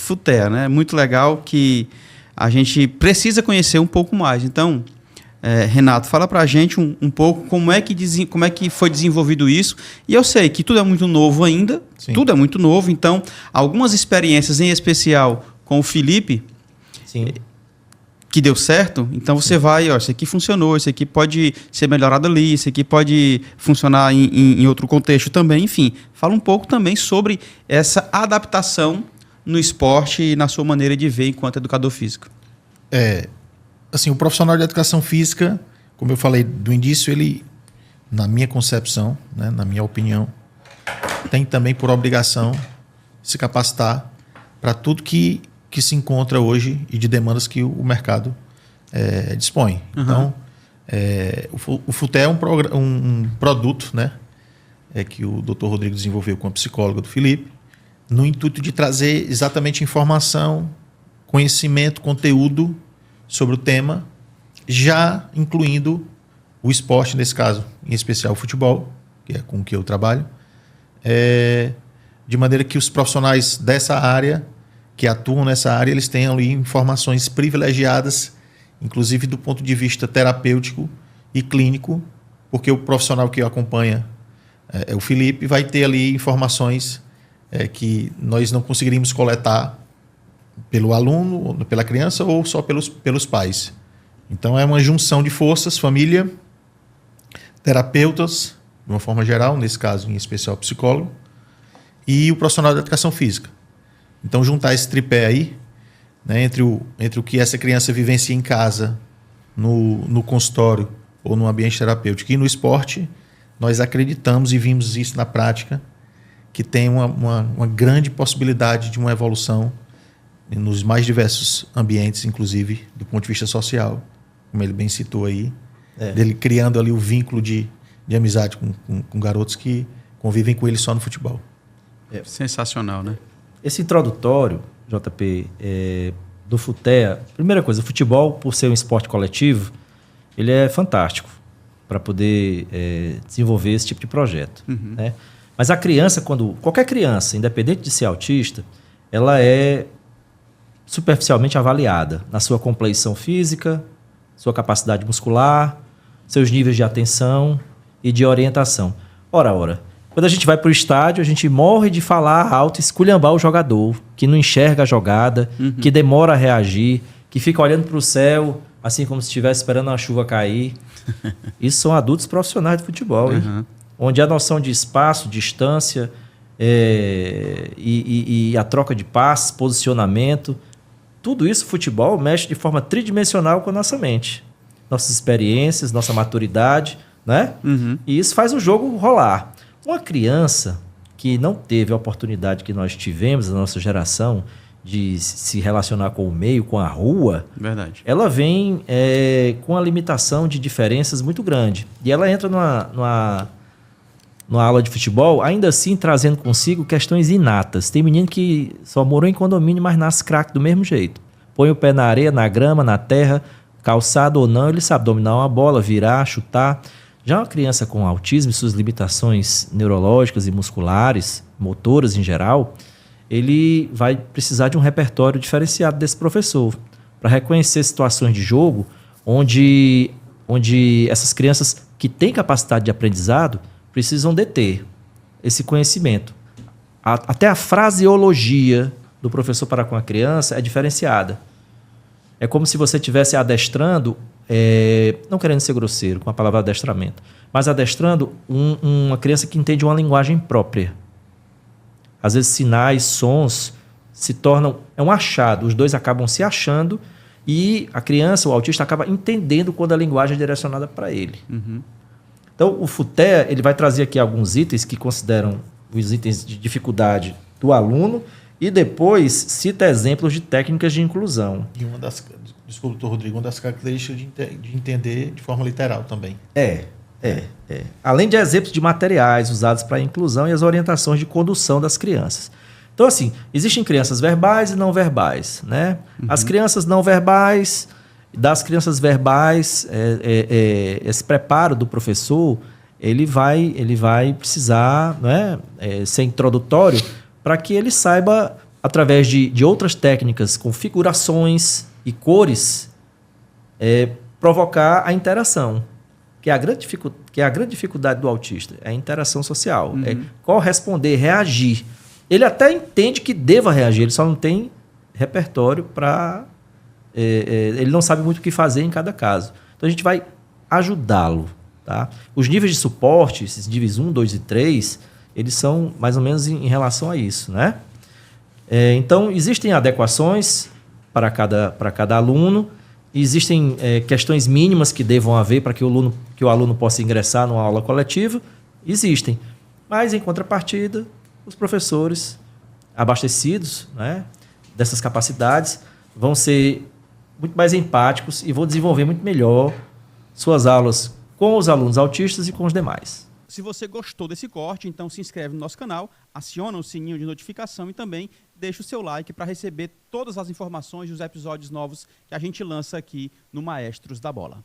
FUTEA, né? Muito legal que a gente precisa conhecer um pouco mais. Então, Renato, fala pra gente um pouco como é que foi desenvolvido isso. E eu sei que tudo é muito novo ainda, Sim. Tudo é muito novo, então algumas experiências, em especial com o Felipe, Sim. que deu certo, então você vai, isso aqui funcionou, isso aqui pode ser melhorado ali, isso aqui pode funcionar em outro contexto também, enfim. Fala um pouco também sobre essa adaptação no esporte e na sua maneira de ver enquanto educador físico. Assim, o profissional de educação física, como eu falei do início, ele, na minha concepção, né, na minha opinião, tem também por obrigação se capacitar para tudo que se encontra hoje e de demandas que o mercado dispõe. Uhum. Então, o FUTEA é um produto, né, que o Dr. Rodrigo desenvolveu com a psicóloga do Felipe, no intuito de trazer exatamente informação, conhecimento, conteúdo sobre o tema, já incluindo o esporte, nesse caso, em especial o futebol, que é com o que eu trabalho, de maneira que os profissionais dessa área, que atuam nessa área, eles tenham ali informações privilegiadas, inclusive do ponto de vista terapêutico e clínico, porque o profissional que acompanha o Felipe vai ter ali informações que nós não conseguiríamos coletar pelo aluno, pela criança ou só pelos pais. Então é uma junção de forças, família, terapeutas, de uma forma geral, nesse caso em especial psicólogo, e o profissional da educação física. Então juntar esse tripé aí, né, entre o que essa criança vivencia em casa, no consultório ou no ambiente terapêutico e no esporte, nós acreditamos e vimos isso na prática, que tem uma grande possibilidade de uma evolução nos mais diversos ambientes, inclusive do ponto de vista social, como ele bem citou aí, dele criando ali o vínculo de amizade com garotos que convivem com ele só no futebol. Sensacional, né? Esse introdutório, JP, do FUTEA, primeira coisa, o futebol, por ser um esporte coletivo, ele é fantástico para poder desenvolver esse tipo de projeto. Uhum. Né? Mas a criança, qualquer criança, independente de ser autista, ela é superficialmente avaliada na sua compleição física, sua capacidade muscular, seus níveis de atenção e de orientação. Ora. Quando a gente vai para o estádio, a gente morre de falar alto e esculhambar o jogador, que não enxerga a jogada, que demora a reagir, que fica olhando para o céu, assim como se estivesse esperando a chuva cair. Isso são adultos profissionais de futebol, hein? Onde a noção de espaço, distância e a troca de passes, posicionamento, tudo isso, futebol, mexe de forma tridimensional com a nossa mente. Nossas experiências, nossa maturidade, né? Uhum. E isso faz o jogo rolar. Uma criança que não teve a oportunidade que nós tivemos, a nossa geração, de se relacionar com o meio, com a rua, verdade, ela vem com a limitação de diferenças muito grande. E ela entra numa aula de futebol, ainda assim trazendo consigo questões inatas. Tem menino que só morou em condomínio, mas nasce craque do mesmo jeito. Põe o pé na areia, na grama, na terra, calçado ou não, ele sabe dominar uma bola, virar, chutar. Já uma criança com autismo e suas limitações neurológicas e musculares, motoras em geral, ele vai precisar de um repertório diferenciado desse professor para reconhecer situações de jogo onde essas crianças que têm capacidade de aprendizado precisam deter esse conhecimento. Até a fraseologia do professor para com a criança é diferenciada. É como se você estivesse adestrando, não querendo ser grosseiro com a palavra adestramento, mas adestrando uma criança que entende uma linguagem própria. Às vezes sinais, sons se tornam... É um achado, os dois acabam se achando e a criança, o autista, acaba entendendo quando a linguagem é direcionada para ele. Uhum. Então, o FUTEA, ele vai trazer aqui alguns itens que consideram os itens de dificuldade do aluno e depois cita exemplos de técnicas de inclusão. E desculpa, doutor Rodrigo, uma das características de entender de forma literal também. Além de exemplos de materiais usados para a inclusão e as orientações de condução das crianças. Então, assim, existem crianças verbais e não verbais, né? Uhum. As crianças não verbais, das crianças verbais, esse preparo do professor, ele vai precisar, né, ser introdutório para que ele saiba através de outras técnicas, configurações e cores, provocar a interação, que é a grande dificuldade do autista, é a interação social, é corresponder, reagir. Ele até entende que deva reagir, ele só não tem repertório para... ele não sabe muito o que fazer em cada caso. Então, a gente vai ajudá-lo. Tá? Os níveis de suporte, esses níveis 1, 2 e 3, eles são mais ou menos em relação a isso, né? Então, existem adequações para cada aluno, existem questões mínimas que devam haver para que o aluno possa ingressar numa aula coletiva, existem. Mas, em contrapartida, os professores abastecidos, né, dessas capacidades vão ser muito mais empáticos e vão desenvolver muito melhor suas aulas com os alunos autistas e com os demais. Se você gostou desse corte, então se inscreve no nosso canal, aciona o sininho de notificação e também deixa o seu like para receber todas as informações dos episódios novos que a gente lança aqui no Maestros da Bola.